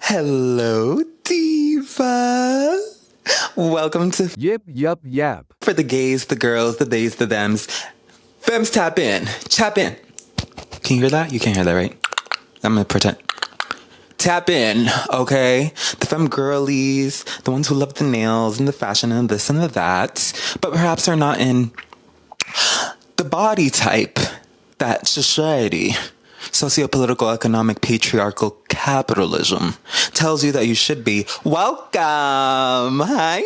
Hello, Diva. Welcome to Yap. For the gays, the girls, the theys, the thems. Femmes, tap in. Tap in. Can you hear that? You can't hear that, right? I'm gonna pretend. Tap in, okay? The femme girlies, the ones who love the nails and the fashion and this and the that, but perhaps are not in the body type that society, socio-political, economic, patriarchal capitalism tells you that you should be. Welcome! Hi!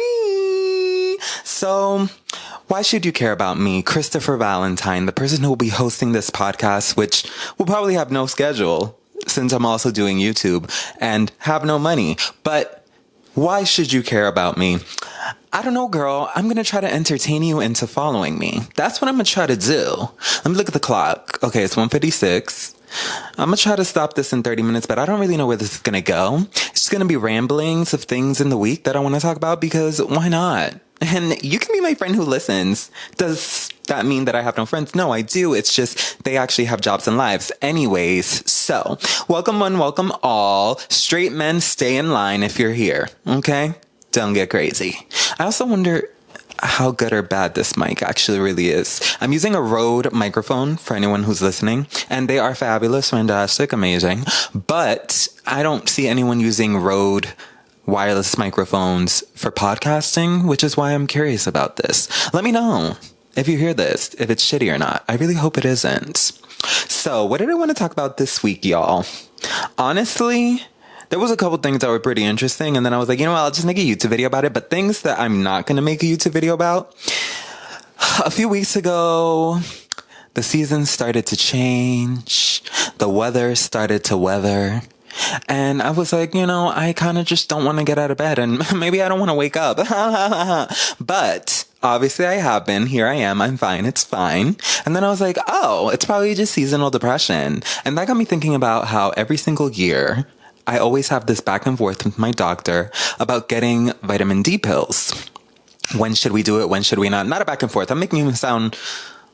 So, why should you care about me, Christopher Valentine, the person who will be hosting this podcast, which will probably have no schedule, since I'm also doing YouTube, and have no money. But why should you care about me? I don't know, girl. I'm going to try to entertain you into following me. That's what I'm going to try to do. Let me look at the clock. Okay, it's 1:56. I'm going to try to stop this in 30 minutes, but I don't really know where this is going to go. It's just going to be ramblings of things in the week that I want to talk about because why not? And you can be my friend who listens. Does that mean that I have no friends? No, I do. It's just they actually have jobs and lives. Anyways, so welcome one, welcome all. Straight men, stay in line if you're here. Okay? Don't get crazy. I also wonder how good or bad this mic actually really is. I'm using a Rode microphone for anyone who's listening, and they are fabulous, fantastic, amazing. But I don't see anyone using Rode wireless microphones for podcasting, which is why I'm curious about this. Let me know if you hear this, if it's shitty or not. I really hope it isn't. So what did I want to talk about this week, y'all? Honestly, there was a couple things that were pretty interesting, and then I was like, you know what, I'll just make a YouTube video about it. But things that I'm not going to make a YouTube video about. A few weeks ago, the seasons started to change. The weather started to weather. And I was like, you know, I kind of just don't want to get out of bed, and maybe I don't want to wake up. But obviously I have been. Here I am. I'm fine. It's fine. And then I was like, oh, it's probably just seasonal depression. And that got me thinking about how every single year I always have this back and forth with my doctor about getting vitamin D pills. When should we do it? When should we not? Not a back and forth. I'm making him sound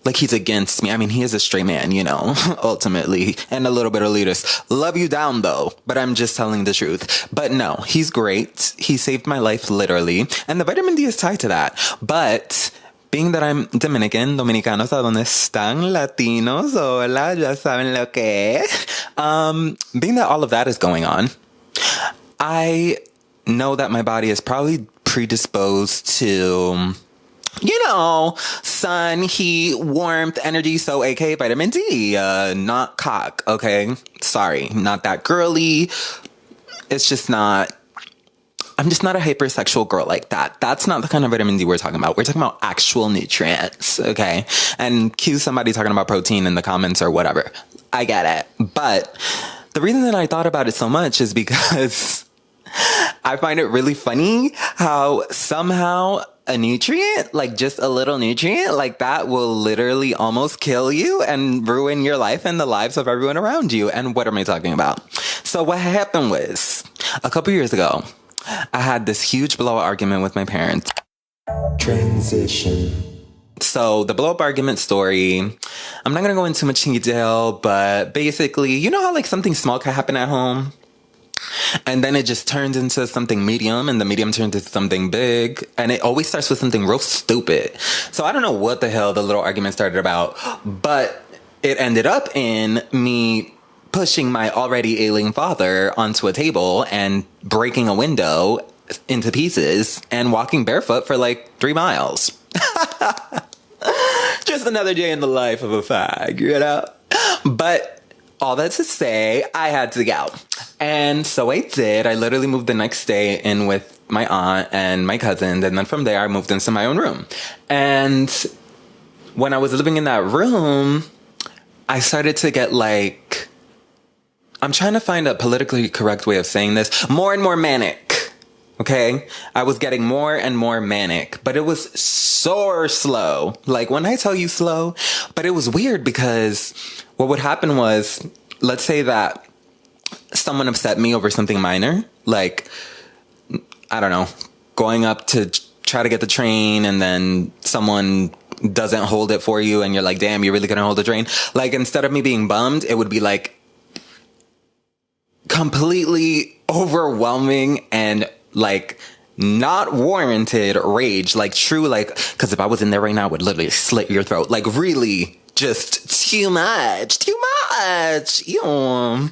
like he's against me. I mean, he is a straight man, you know, ultimately, and a little bit elitist. Love you down, though, but I'm just telling the truth. But no, he's great. He saved my life, literally, and the vitamin D is tied to that. But being that I'm Dominican, Dominicanos, ¿a dónde están? Latinos, hola, ya saben lo que es. Being that all of that is going on, I know that my body is probably predisposed to, you know, sun, heat, warmth, energy, so aka vitamin D, not cock, okay? Sorry, not that girly. It's just not, I'm just not a hypersexual girl like that. That's not the kind of vitamin D we're talking about. We're talking about actual nutrients, okay? And cue somebody talking about protein in the comments or whatever. I get it. But the reason that I thought about it so much is because I find it really funny how somehow a nutrient, like just a little nutrient like that, will literally almost kill you and ruin your life and the lives of everyone around you. And what am I talking about? So what happened was, a couple years ago, I had this huge blow-up argument with my parents. Transition. So the blow-up argument story, I'm not going to go into much detail, but basically, you know how like something small can happen at home? And then it just turns into something medium, and the medium turns into something big. And it always starts with something real stupid. So I don't know what the hell the little argument started about, but it ended up in me pushing my already ailing father onto a table and breaking a window into pieces and walking barefoot for like 3 miles. Just another day in the life of a fag, you know? But all that to say, I had to go. And so I did. I literally moved the next day in with my aunt and my cousins. And then from there, I moved into my own room. And when I was living in that room, I started to get like, I'm trying to find a politically correct way of saying this, more and more manic. Okay? I was getting more and more manic, but it was so slow. Like when I tell you slow, but it was weird because what would happen was, let's say that someone upset me over something minor, like, I don't know, going up to try to get the train and then someone doesn't hold it for you and you're like, damn, you really couldn't hold the train. Like, instead of me being bummed, it would be like completely overwhelming and like not warranted rage, like true, like, because if I was in there right now, I would literally slit your throat. Like really just too much. Ew. I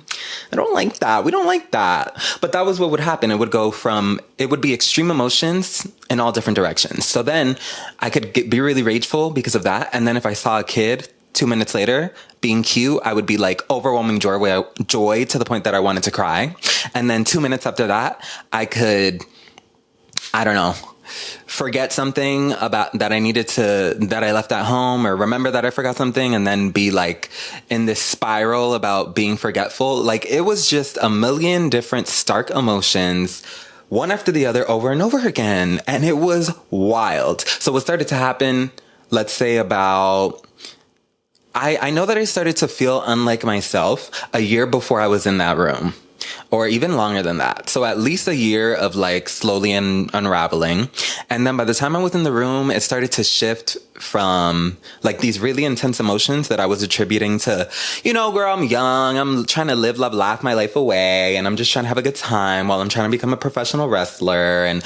don't like that. We don't like that. But that was what would happen. It would be extreme emotions in all different directions. So then I could be really rageful because of that. And then if I saw a kid 2 minutes later being cute, I would be like overwhelming joy to the point that I wanted to cry. And then 2 minutes after that, I could, I don't know, forget something about that I left at home, or remember that I forgot something, and then be like in this spiral about being forgetful. Like it was just a million different stark emotions, one after the other, over and over again. And it was wild. So what started to happen, let's say about, I know that I started to feel unlike myself a year before I was in that room. Or even longer than that. So at least a year of like slowly unraveling. And then by the time I was in the room, it started to shift from like these really intense emotions that I was attributing to, girl, I'm young. I'm trying to live, love, laugh my life away. And I'm just trying to have a good time while I'm trying to become a professional wrestler. And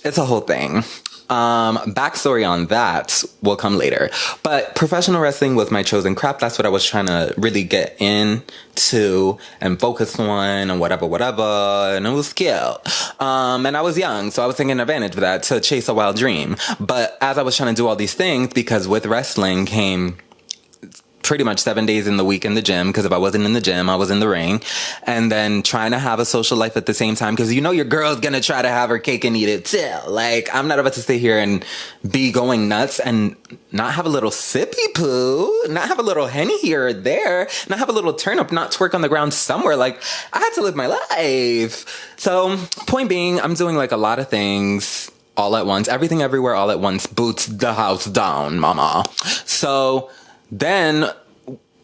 it's a whole thing. Backstory on that will come later. But professional wrestling was my chosen craft. That's what I was trying to really get into and focus on and whatever. And it was skill. And I was young, so I was taking advantage of that to chase a wild dream. But as I was trying to do all these things, because with wrestling came pretty much 7 days in the week in the gym, because if I wasn't in the gym, I was in the ring, and then trying to have a social life at the same time, because your girl's gonna try to have her cake and eat it too. Like, I'm not about to stay here and be going nuts and not have a little sippy poo, not have a little Henny here or there, not have a little turn up, not twerk on the ground somewhere. Like, I had to live my life. So, point being, I'm doing like a lot of things all at once, everything everywhere all at once, boots the house down, mama. So then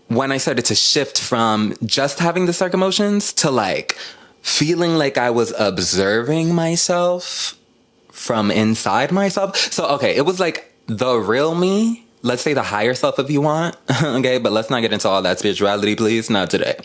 when I started to shift from just having the stark emotions to like feeling like I was observing myself from inside myself. So, okay, it was like the real me, let's say the higher self if you want. Okay, but let's not get into all that spirituality, please. Not today.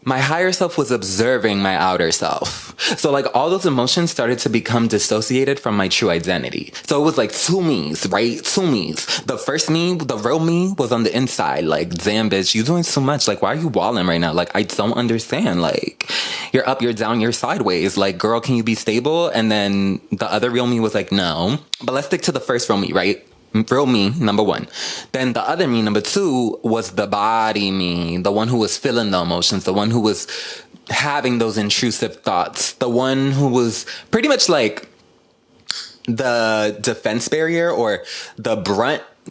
My higher self was observing my outer self. So like all those emotions started to become dissociated from my true identity. So it was like two me's, right? Two me's. The first me, the real me, was on the inside. Like, damn, bitch, you doing too much. Like, why are you walling right now? Like, I don't understand. Like, you're up, you're down, you're sideways. Like, girl, can you be stable? And then the other real me was like, no. But let's stick to the first real me, right? Real me, number one. Then the other me, number two, was the body me, the one who was feeling the emotions, the one who was having those intrusive thoughts, the one who was pretty much like the defense barrier, or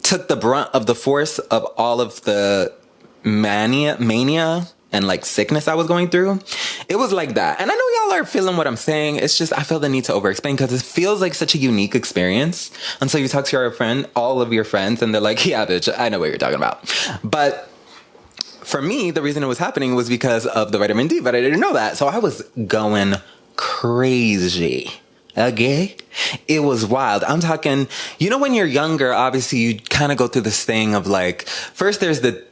took the brunt of the force of all of the mania and like sickness I was going through. It was like that. And I know y'all are feeling what I'm saying. It's just I feel the need to over-explain because it feels like such a unique experience until you talk to your friend, all of your friends, and they're like, yeah, bitch, I know what you're talking about. But for me, the reason it was happening was because of the vitamin D, but I didn't know that. So I was going crazy. Okay? It was wild. I'm talking, when you're younger, obviously you kind of go through this thing of like, first there's the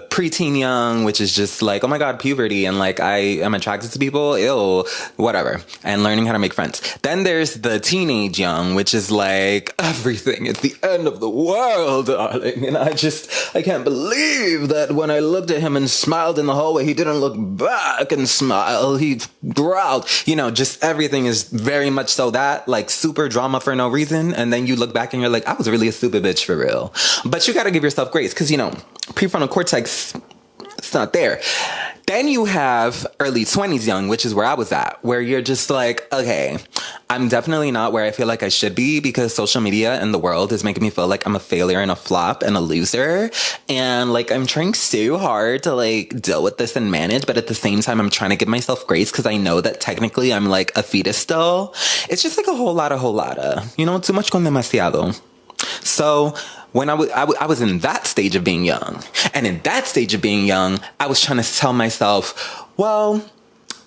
preteen young, which is just like, oh my God, puberty. And like, I am attracted to people, ew, whatever. And learning how to make friends. Then there's the teenage young, which is like, everything is the end of the world, darling. And I can't believe that when I looked at him and smiled in the hallway, he didn't look back and smile. He growled. Just everything is very much so that, like, super drama for no reason. And then you look back and you're like, I was really a stupid bitch for real. But you gotta give yourself grace because, prefrontal cortex, it's not there. Then you have early 20s young, which is where I was at, where you're just like, okay, I'm definitely not where I feel like I should be because social media and the world is making me feel like I'm a failure and a flop and a loser. And like, I'm trying so hard to like deal with this and manage, but at the same time, I'm trying to give myself grace because I know that technically I'm like a fetus still. It's just like a whole lot of, too much con demasiado. So when I was in that stage of being young, and in that stage of being young, I was trying to tell myself, well,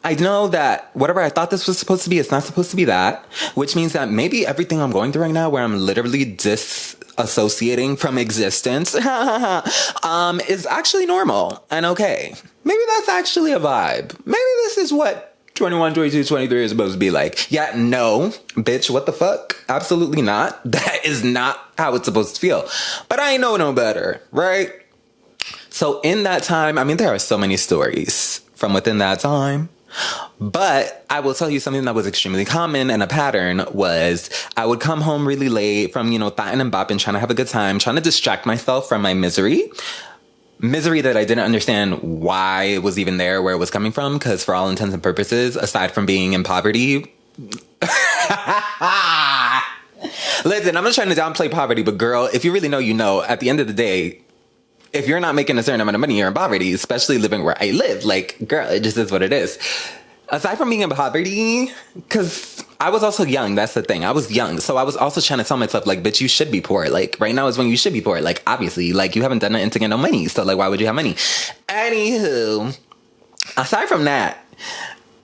I know that whatever I thought this was supposed to be, it's not supposed to be that, which means that maybe everything I'm going through right now, where I'm literally disassociating from existence, is actually normal and okay. Maybe that's actually a vibe. Maybe this is what 21, 22, 23 is supposed to be like. Yeah, no, bitch, what the fuck? Absolutely not. That is not how it's supposed to feel. But I ain't know no better, right? So in that time, I mean, there are so many stories from within that time. But I will tell you something that was extremely common and a pattern was I would come home really late from, thotting and bopping, trying to have a good time, trying to distract myself from my misery. Misery that I didn't understand why it was even there, where it was coming from, because for all intents and purposes, aside from being in poverty... Listen, I'm not trying to downplay poverty, but girl, if you really know, you know, at the end of the day, if you're not making a certain amount of money, you're in poverty, especially living where I live. Like, girl, it just is what it is. Aside from being in poverty, because I was also young. That's the thing. I was young. So I was also trying to tell myself, like, bitch, you should be poor. Like, right now is when you should be poor. Like, obviously, like, you haven't done nothing to get no money. So, like, why would you have money? Anywho, aside from that,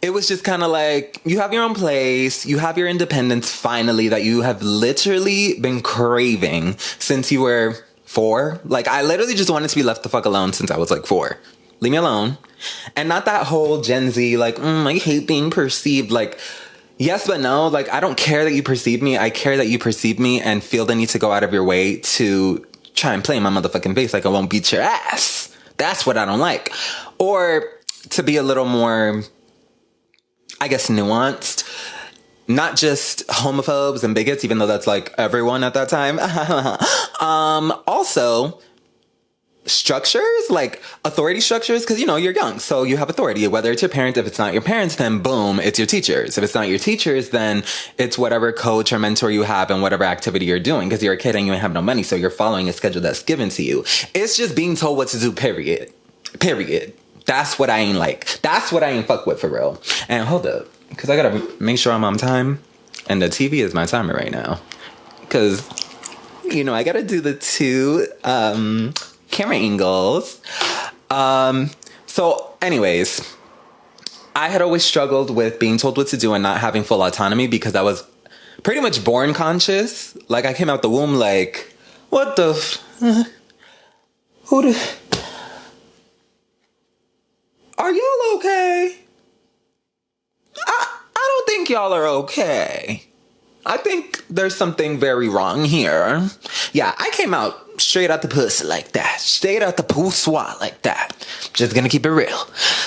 it was just kind of like, you have your own place. You have your independence, finally, that you have literally been craving since you were 4. Like, I literally just wanted to be left the fuck alone since I was, like, 4. Leave me alone. And not that whole Gen Z, like, I hate being perceived. Like, yes, but no. Like, I don't care that you perceive me. I care that you perceive me and feel the need to go out of your way to try and play in my motherfucking face like I won't beat your ass. That's what I don't like. Or to be a little more, I guess, nuanced. Not just homophobes and bigots, even though that's like everyone at that time. Also, structures, like authority structures, because, you're young. So you have authority, whether it's your parents. If it's not your parents, then boom, it's your teachers. If it's not your teachers, then it's whatever coach or mentor you have and whatever activity you're doing, because you're a kid and you have no money. So you're following a schedule that's given to you. It's just being told what to do, period. That's what I ain't like. That's what I ain't fuck with for real. And hold up, because I gotta make sure I'm on time. And the TV is my timer right now. Because, I gotta do the 2 camera angles. So anyways, I had always struggled with being told what to do and not having full autonomy because I was pretty much born conscious. Like, I came out the womb like, what the are y'all okay? I don't think y'all are okay. I think there's something very wrong here. Yeah, I came out straight out the pussy like that. Straight out the poussoir like that. Just gonna keep it real.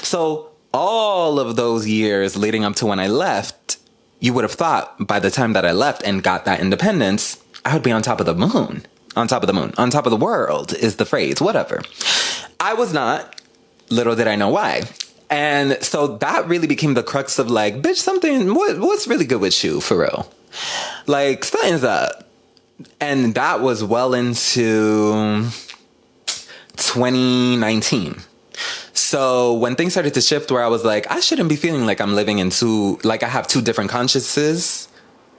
So all of those years leading up to when I left, you would have thought by the time that I left and got that independence, I would be on top of the moon. On top of the moon. On top of the world is the phrase. Whatever. I was not. Little did I know why. And so that really became the crux of like, bitch, what's really good with you, for real? Like, something's up. And that was well into 2019. So when things started to shift where I was like, I shouldn't be feeling like I'm living in I have 2 different consciences.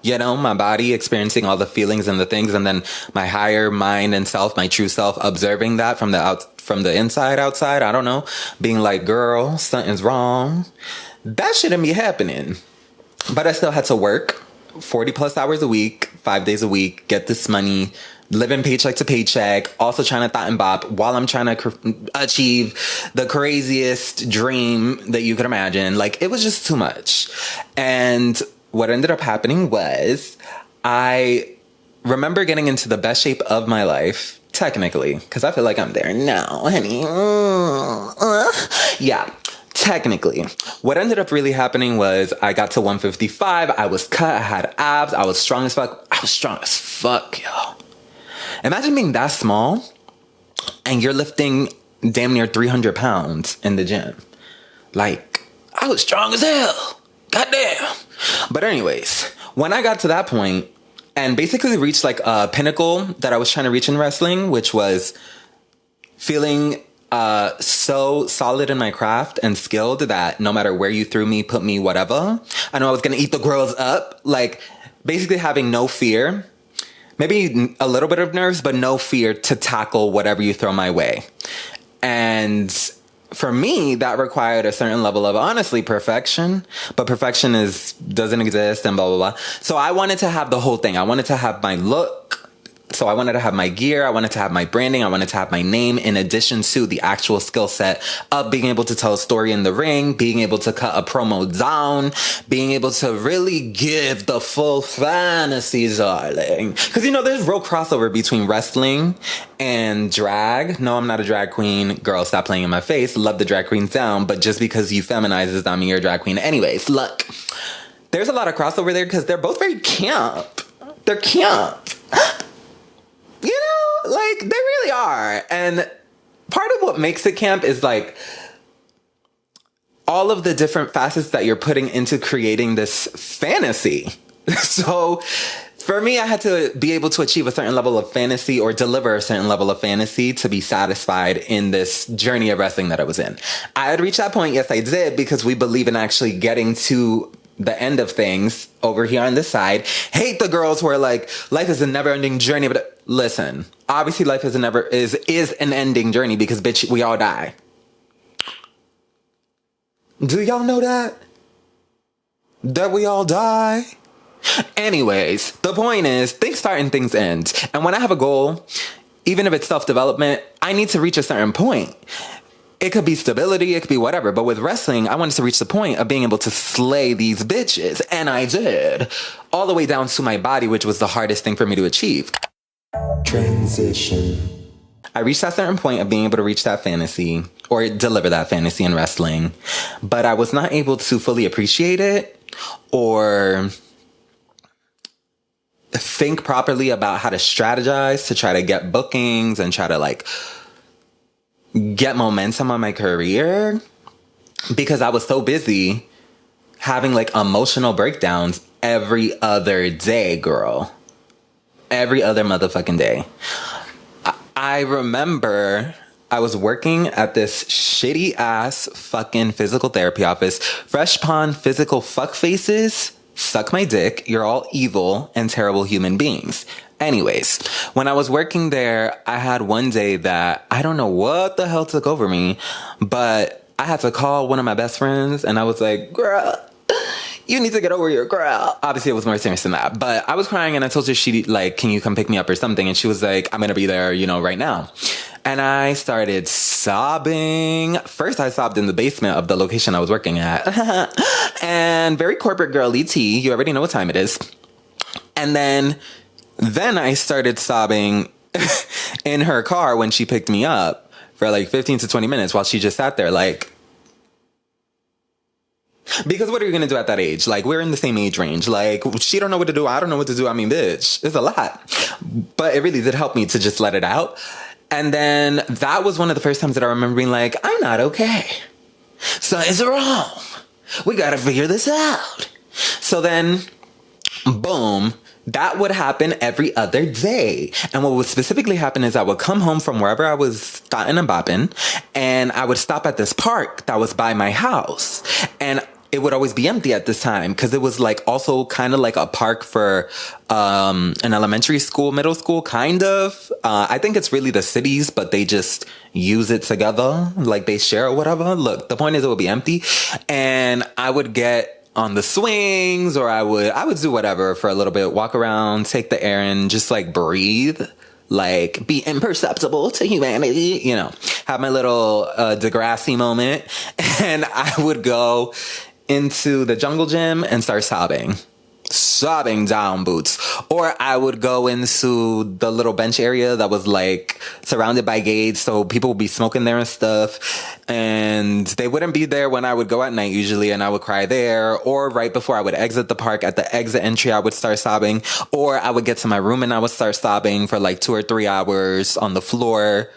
My body experiencing all the feelings and the things, and then my higher mind and self, my true self, observing that from the inside outside. I don't know, being like, girl, something's wrong. That shouldn't be happening. But I still had to work 40 plus hours a week, 5 days a week, get this money, living paycheck to paycheck, also trying to thought and bop while I'm trying to achieve the craziest dream that you could imagine. Like, it was just too much. And what ended up happening was I remember getting into the best shape of my life, technically, because I feel like I'm there now, honey. Yeah, technically. What ended up really happening was I got to 155. I was cut. I had abs. I was strong as fuck. Yo. Imagine being that small and you're lifting damn near 300 pounds in the gym. Like, I was strong as hell. Goddamn. But anyways, when I got to that point and basically reached like a pinnacle that I was trying to reach in wrestling, which was feeling so solid in my craft and skilled that no matter where you threw me, put me, whatever, I know I was going to eat the girls up. Like, basically having no fear, maybe a little bit of nerves, but no fear to tackle whatever you throw my way. And for me, that required a certain level of, honestly, perfection. But perfection doesn't exist and blah, blah, blah. So I wanted to have the whole thing. I wanted to have my look, So I wanted to have my gear, I wanted to have my branding, I wanted to have my name in addition to the actual skill set of being able to tell a story in the ring, being able to cut a promo down, being able to really give the full fantasy, darling. Because, there's real crossover between wrestling and drag. No, I'm not a drag queen. Girl, stop playing in my face. Love the drag queens down, but just because you feminize does not mean you're a drag queen. Anyways, look, there's a lot of crossover there because they're both very camp. They're camp. They really are. And part of what makes it camp is all of the different facets that you're putting into creating this fantasy. So for me, I had to be able to achieve a certain level of fantasy or deliver a certain level of fantasy to be satisfied in this journey of wrestling that I was in. I had reached that point. Yes, I did, because we believe in actually getting to the end of things over here on this side. Hate the girls who are like, life is a never-ending journey. But listen, obviously life is an ending journey because, bitch, we all die. Do y'all know that? That we all die? Anyways, the point is, things start and things end. And when I have a goal, even if it's self-development, I need to reach a certain point. It could be stability, it could be whatever. But with wrestling, I wanted to reach the point of being able to slay these bitches. And I did. All the way down to my body, which was the hardest thing for me to achieve. Transition. I reached that certain point of being able to reach that fantasy or deliver that fantasy in wrestling. But I was not able to fully appreciate it or think properly about how to strategize to try to get bookings and try to get momentum on my career, because I was so busy having emotional breakdowns every other day, girl. Every other motherfucking day. I remember I was working at this shitty ass fucking physical therapy office. Fresh Pond Physical Fuck Faces. Suck my dick. You're all evil and terrible human beings. Anyways, when I was working there, I had one day that I don't know what the hell took over me, but I had to call one of my best friends and I was like, girl, you need to get over your girl. Obviously, it was more serious than that, but I was crying and I told her can you come pick me up or something? And she was like, I'm going to be there, right now. And I started sobbing. First, I sobbed in the basement of the location I was working at. And very corporate girly tea. You already know what time it is. And then I started sobbing in her car when she picked me up for 15 to 20 minutes while she just sat there because what are you going to do at that age? We're in the same age range. She don't know what to do. I don't know what to do. I mean, bitch, it's a lot. But it really did help me to just let it out. And then that was one of the first times that I remember being like, I'm not okay. Something's wrong. We got to figure this out. So then, boom, that would happen every other day. And what would specifically happen is I would come home from wherever I was starting and bopping, and I would stop at this park that was by my house. And it would always be empty at this time because it was also kind of like a park for an elementary school, middle school, kind of. I think it's really the cities, but they just use it together, they share or whatever. Look, the point is it would be empty, and I would get on the swings, or I would do whatever for a little bit, walk around, take the air, and just breathe. Be imperceptible to humanity, have my little Degrassi moment. And I would go into the jungle gym and start sobbing down boots. Or I would go into the little bench area that was surrounded by gates, so people would be smoking there and stuff, and they wouldn't be there when I would go at night usually, and I would cry there. Or right before I would exit the park, at the exit entry, I would start sobbing. Or I would get to my room and I would start sobbing for 2 or 3 hours on the floor.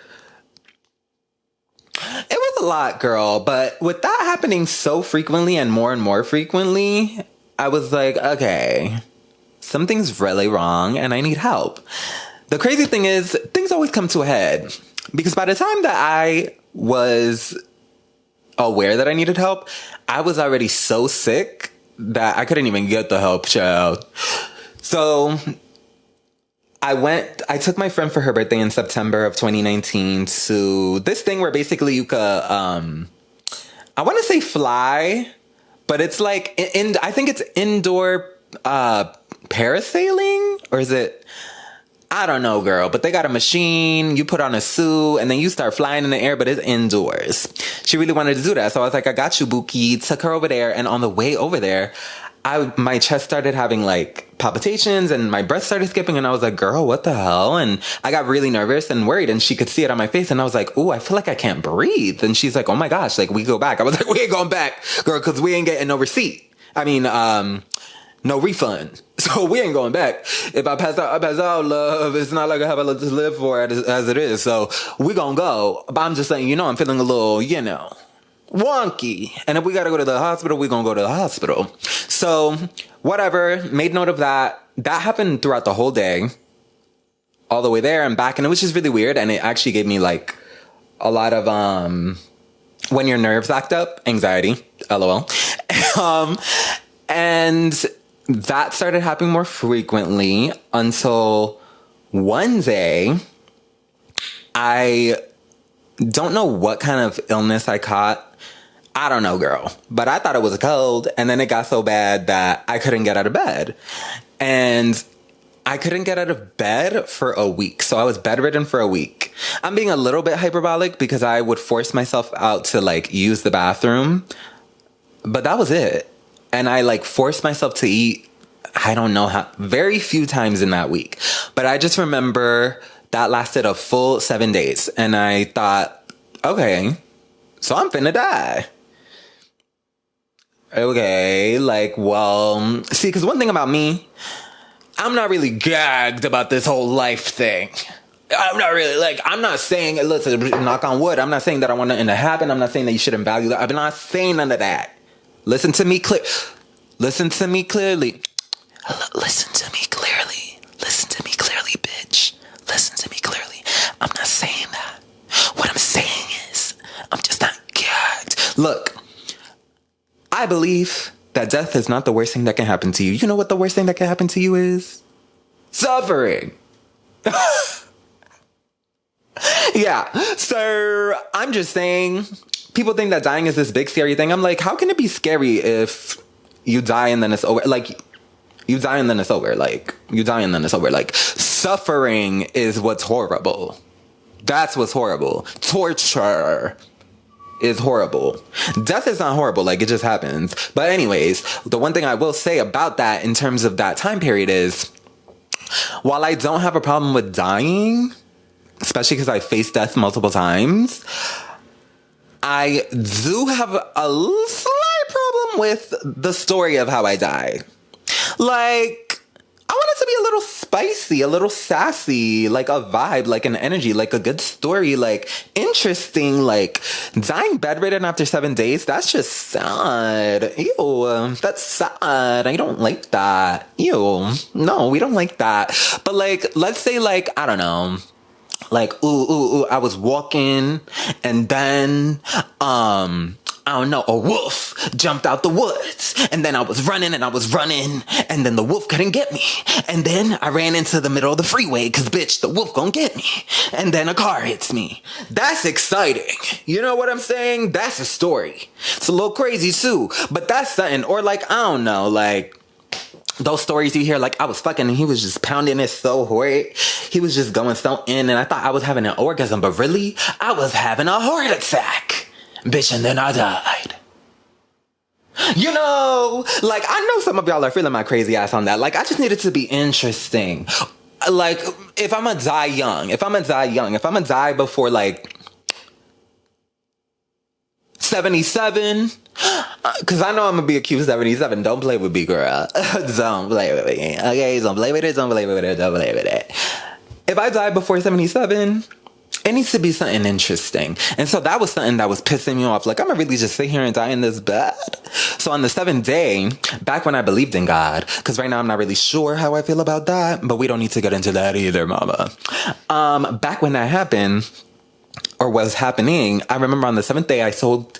It was a lot, girl. But with that happening so frequently and more frequently, I was like, okay, something's really wrong and I need help. The crazy thing is, things always come to a head. Because by the time that I was aware that I needed help, I was already so sick that I couldn't even get the help, child. So I took my friend for her birthday in September of 2019 to this thing where basically you could, I want to say fly, but it's I think it's indoor parasailing, or is it? I don't know, girl, but they got a machine. You put on a suit and then you start flying in the air, but it's indoors. She really wanted to do that. So I was like, I got you, Buki. Took her over there. And on the way over there, my chest started having like palpitations and my breath started skipping. And I was like, girl, what the hell? And I got really nervous and worried, and she could see it on my face. And I was like, ooh, I feel like I can't breathe. And she's like, oh my gosh, like we go back. I was like, we ain't going back, girl, because we ain't getting no receipt. I mean, no refund. So we ain't going back. If I pass out, love. It's not like I have a lot to live for as it is. So we gonna go. But I'm just saying, I'm feeling a little, wonky. And if we gotta go to the hospital, we gonna go to the hospital. So whatever, made note of that. That happened throughout the whole day, all the way there and back. And it was just really weird. And it actually gave me like a lot of, when your nerves act up, anxiety, LOL. And that started happening more frequently until one day, I don't know what kind of illness I caught. I don't know, girl. But I thought it was a cold. And then it got so bad that I couldn't get out of bed. And I couldn't get out of bed for a week. So I was bedridden for a week. I'm being a little bit hyperbolic because I would force myself out to like use the bathroom. But that was it. And I like forced myself to eat, I don't know how, very few times in that week. But I just remember that lasted a full 7 days. And I thought, okay, so I'm finna die. Okay, like, well, see, because one thing about me, I'm not really gagged about this whole life thing. I'm not really, like, I'm not saying, listen, knock on wood, I'm not saying that I want nothing to happen. I'm not saying that you shouldn't value that. I'm not saying none of that. Listen to me clearly. Listen to me clearly. Listen to me clearly. Listen to me clearly, bitch. Listen to me clearly. I'm not saying that. What I'm saying is, I'm just not gagged. Look, I believe that death is not the worst thing that can happen to you. You know what the worst thing that can happen to you is? Suffering. Yeah. So I'm just saying, people think that dying is this big scary thing. I'm like, how can it be scary if you die and then it's over? Like, you die and then it's over. Like, you die and then it's over. Like, suffering is what's horrible. That's what's horrible. Torture is horrible. Death is not horrible. Like, it just happens. But anyways, the one thing I will say about that in terms of that time period is, while I don't have a problem with dying, especially because I faced death multiple times, I do have a slight problem with the story of how I die. Like, I want it to be a little spicy, a little sassy, like a vibe, like an energy, like a good story, like interesting, like dying bedridden after 7 days. That's just sad. Ew, that's sad. I don't like that. Ew, no, we don't like that. But like, let's say like, I don't know, like, I was walking and then, I don't know, a wolf jumped out the woods. And then I was running and then the wolf couldn't get me. And then I ran into the middle of the freeway because, bitch, the wolf gonna get me. And then a car hits me. That's exciting. You know what I'm saying? That's a story. It's a little crazy too, but that's something. Or like, I don't know, like, those stories you hear, like, I was fucking and he was just pounding it so hard. He was just going so in and I thought I was having an orgasm, but really, I was having a heart attack. Bitch, and then I died. You know, like, I know some of y'all are feeling my crazy ass on that. Like, I just need it to be interesting. Like, if I'm gonna die young, if I'm gonna die before, like, 77, because I know I'm gonna be accused 77. Don't play with me, girl. Don't play with me. Okay, don't play with it, don't play with it, don't play with it. If I die before 77, it needs to be something interesting. And so that was something that was pissing me off. Like, I'm gonna really just sit here and die in this bed? So on the 7th day, back when I believed in God, because right now I'm not really sure how I feel about that, but we don't need to get into that either, mama. Back when that happened, or was happening, I remember on the 7th day, I told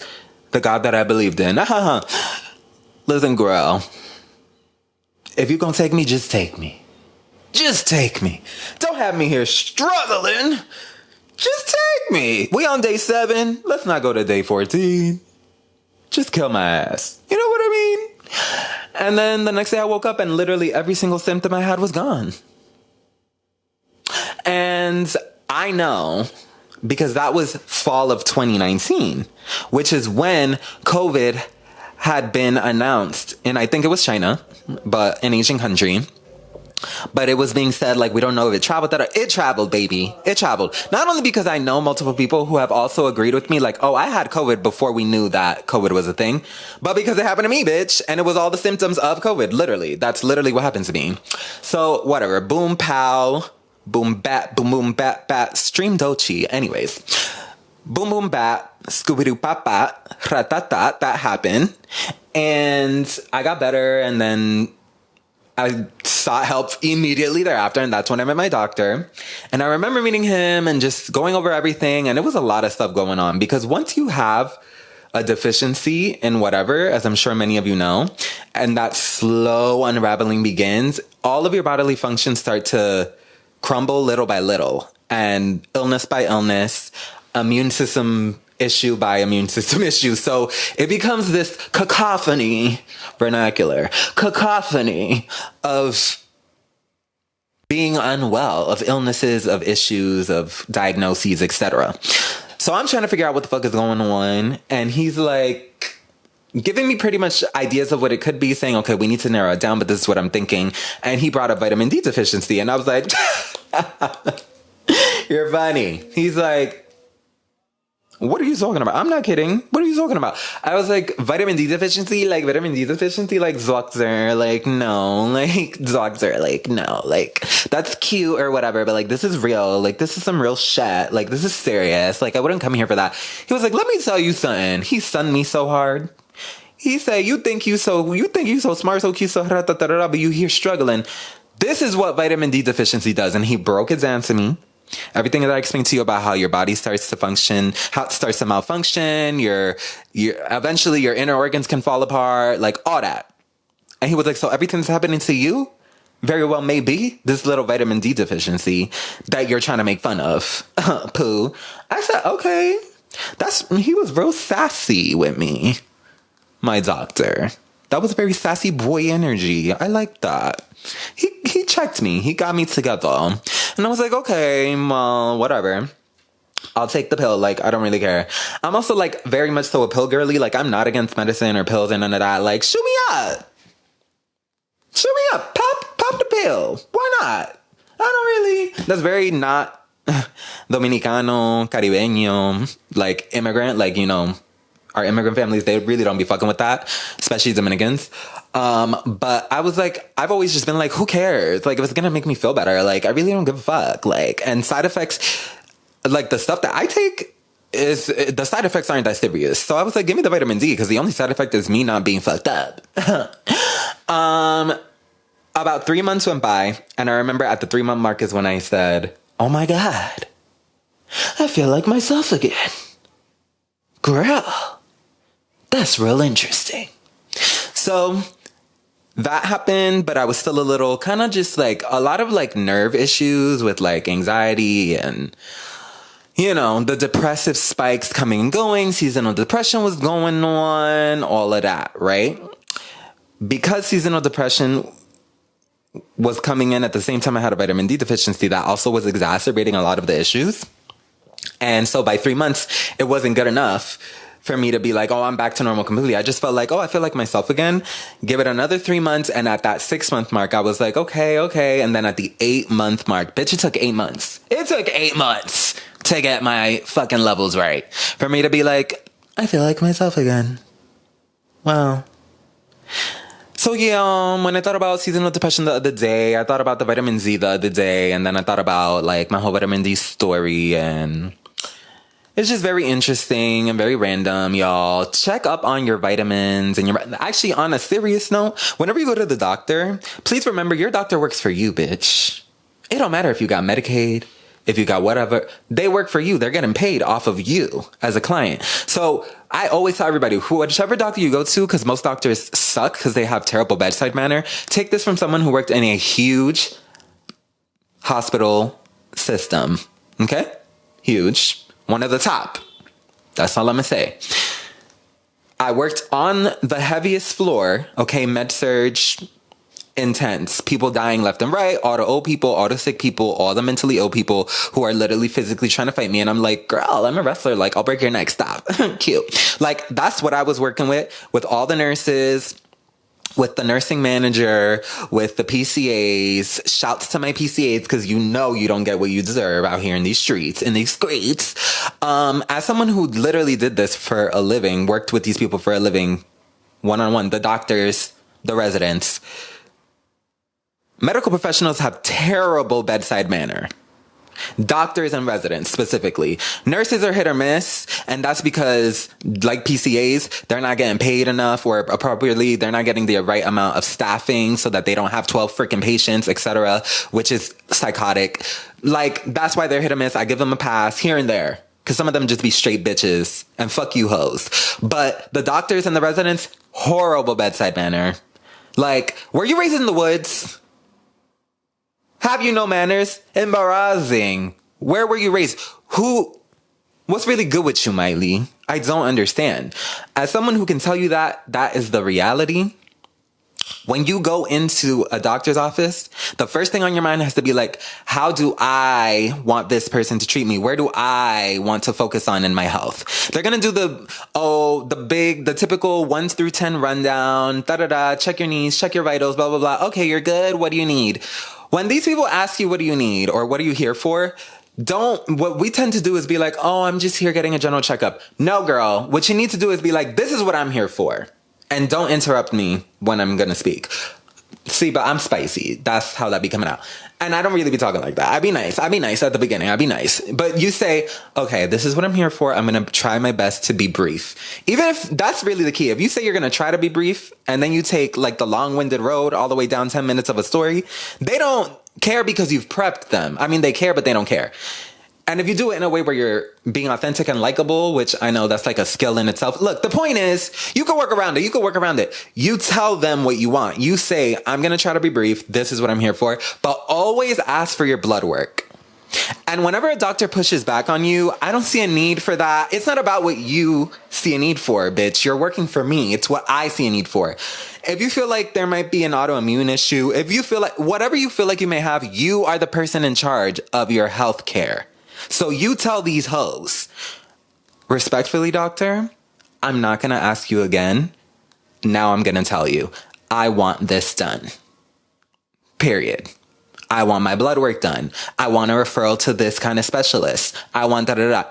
the God that I believed in, listen, girl, if you gonna take me, just take me. Just take me. Don't have me here struggling. Just take me. We on day 7. Let's not go to day 14. Just kill my ass. You know what I mean? And then the next day I woke up and literally every single symptom I had was gone. And I know because that was fall of 2019, which is when COVID had been announced. And I think it was China, but an Asian country. But it was being said, like, we don't know if it traveled that. It traveled, baby. It traveled. Not only because I know multiple people who have also agreed with me, like, oh, I had COVID before we knew that COVID was a thing, but because it happened to me, bitch. And it was all the symptoms of COVID. Literally. That's literally what happened to me. So, whatever. Boom, pow. Boom, bat. Boom, boom, bat, bat. Stream Dochi. Anyways. Boom, boom, bat. Scooby-Doo, pop, bat. Ratata. That happened. And I got better, and then I sought help immediately thereafter, and that's when I met my doctor. And I remember meeting him and just going over everything, and it was a lot of stuff going on, because once you have a deficiency in whatever, as I'm sure many of you know, and that slow unraveling begins, all of your bodily functions start to crumble little by little, and illness by illness, immune system issue by immune system issue. So it becomes this cacophony, vernacular, cacophony of being unwell, of illnesses, of issues, of diagnoses, etc. So I'm trying to figure out what the fuck is going on. And he's like giving me pretty much ideas of what it could be, saying, okay, we need to narrow it down, but this is what I'm thinking. And he brought up vitamin D deficiency. And I was like, you're funny. He's like, what are you talking about? I'm not kidding. What are you talking about? I was like, vitamin D deficiency? Like, vitamin D deficiency? Like, Zoxer? Like, no. Like, Zoxer? Like, no. Like, that's cute or whatever, but like, this is real. Like, this is some real shit. Like, this is serious. Like, I wouldn't come here for that. He was like, let me tell you something. He sunned me so hard. He said, you think you so smart, so cute, so but you here struggling. This is what vitamin D deficiency does. And he broke it down to me. Everything that I explained to you about how your body starts to function, how it starts to malfunction, your eventually your inner organs can fall apart, like all that. And he was like, so everything that's happening to you very well may be this little vitamin D deficiency that you're trying to make fun of. Pooh. I said, okay. He was real sassy with me, my doctor. That was very sassy boy energy. I like that. He checked me. He got me together. And I was like, okay, well, whatever. I'll take the pill. Like, I don't really care. I'm also like very much so a pill girly. Like, I'm not against medicine or pills and none of that. Like, shoot me up. Shoot me up. Pop the pill. Why not? I don't really. That's very not Dominicano, Caribeño, like immigrant. Like, you know, our immigrant families, they really don't be fucking with that, especially Dominicans. But I was like, I've always just been like, who cares? Like, if it's gonna make me feel better, like, I really don't give a fuck. Like, and side effects, like the stuff that I take the side effects aren't that serious. So I was like, give me the vitamin D, because the only side effect is me not being fucked up. About 3 months went by, and I remember at the 3-month mark is when I said, oh my God, I feel like myself again. Girl, that's real interesting. So that happened, but I was still a little kind of just like a lot of like nerve issues with like anxiety and, you know, the depressive spikes coming and going, seasonal depression was going on, all of that, right? Because seasonal depression was coming in at the same time I had a vitamin D deficiency, that also was exacerbating a lot of the issues. And so by 3 months, it wasn't good enough for me to be like, oh, I'm back to normal completely. I just felt like, oh, I feel like myself again. Give it another 3 months. And at that 6-month mark, I was like, okay. And then at the 8-month mark, bitch, it took 8 months. It took 8 months to get my fucking levels right. For me to be like, I feel like myself again. Wow. So yeah, when I thought about seasonal depression the other day, I thought about the vitamin Z the other day, and then I thought about like my whole vitamin D story, and it's just very interesting and very random, y'all. Check up on your vitamins and actually, on a serious note, whenever you go to the doctor, please remember your doctor works for you, bitch. It don't matter if you got Medicaid, if you got whatever, they work for you. They're getting paid off of you as a client. So I always tell everybody, whichever doctor you go to, because most doctors suck because they have terrible bedside manner, take this from someone who worked in a huge hospital system. Okay? Huge. One of the top. That's all I'm going to say. I worked on the heaviest floor, okay, med surge, intense. People dying left and right, all the old people, all the sick people, all the mentally ill people who are literally physically trying to fight me. And I'm like, girl, I'm a wrestler. Like, I'll break your neck. Stop. Cute. Like, that's what I was working with all the nurses, with the nursing manager, with the PCAs. Shouts to my PCAs, because you know you don't get what you deserve out here in these streets, As someone who literally did this for a living, worked with these people for a living, one-on-one, the doctors, the residents, medical professionals have terrible bedside manner. Doctors and residents specifically. Nurses are hit or miss, and that's because, like PCAs, they're not getting paid enough or appropriately. They're not getting the right amount of staffing so that they don't have 12 freaking patients, etc., which is psychotic. Like, that's why they're hit or miss. I give them a pass here and there, because some of them just be straight bitches, and fuck you hoes. But the doctors and the residents, horrible bedside manner. Like, were you raised in the woods? Have you no manners? Embarrassing. Where were you raised? What's really good with you, Miley? I don't understand. As someone who can tell you that is the reality, when you go into a doctor's office, the first thing on your mind has to be like, how do I want this person to treat me? Where do I want to focus on in my health? They're going to do the typical 1 through 10 rundown, check your needs, check your vitals, blah, blah, blah. Okay, you're good. What do you need? When these people ask you, what do you need? Or what are you here for? What we tend to do is be like, oh, I'm just here getting a general checkup. No, girl. What you need to do is be like, this is what I'm here for. And don't interrupt me when I'm going to speak. See, but I'm spicy. That's how that be coming out. And I don't really be talking like that. I'd be nice at the beginning. I'd be nice. But you say, okay, this is what I'm here for. I'm going to try my best to be brief. Even if that's really the key. If you say you're going to try to be brief and then you take like the long-winded road all the way down 10 minutes of a story, they don't care because you've prepped them. I mean, they care, but they don't care. And if you do it in a way where you're being authentic and likable, which I know that's like a skill in itself. Look, the point is, you can work around it. You tell them what you want. You say, I'm going to try to be brief. This is what I'm here for. But always ask for your blood work. And whenever a doctor pushes back on you, I don't see a need for that. It's not about what you see a need for, bitch. You're working for me. It's what I see a need for. If you feel like there might be an autoimmune issue, if you feel like whatever you feel like you may have, you are the person in charge of your health care. So you tell these hoes, respectfully, doctor, I'm not going to ask you again. Now I'm going to tell you, I want this done. Period. I want my blood work done. I want a referral to this kind of specialist. I want da-da-da.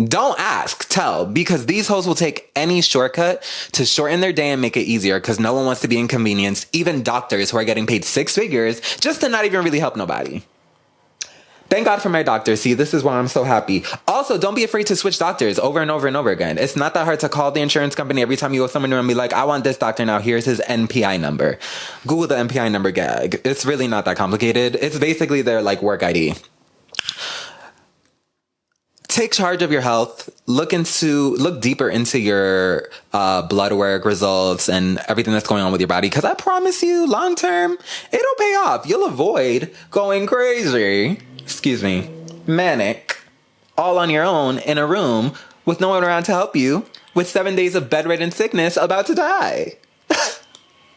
Don't ask, tell, because these hoes will take any shortcut to shorten their day and make it easier because no one wants to be inconvenienced, even doctors who are getting paid 6 figures just to not even really help nobody. Thank God for my doctor. See, this is why I'm so happy. Also, don't be afraid to switch doctors over and over and over again. It's not that hard to call the insurance company every time you go somewhere new and be like, I want this doctor now. Here's his NPI number. Google the NPI number gag. It's really not that complicated. It's basically their like work ID. Take charge of your health. Look deeper into your blood work results and everything that's going on with your body. Because I promise you, long term, it'll pay off. You'll avoid going crazy. Manic, all on your own in a room with no one around to help you with 7 days of bedridden sickness about to die.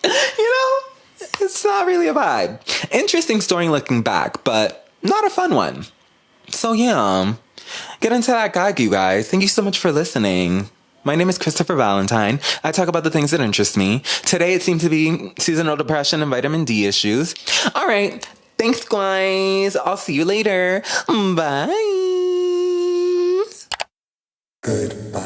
It's not really a vibe. Interesting story looking back, but not a fun one. So yeah, get into that gag, you guys. Thank you so much for listening. My name is Christopher Valentine. I talk about the things that interest me. Today it seemed to be seasonal depression and vitamin D issues. All right. Thanks, guys. I'll see you later. Bye. Goodbye.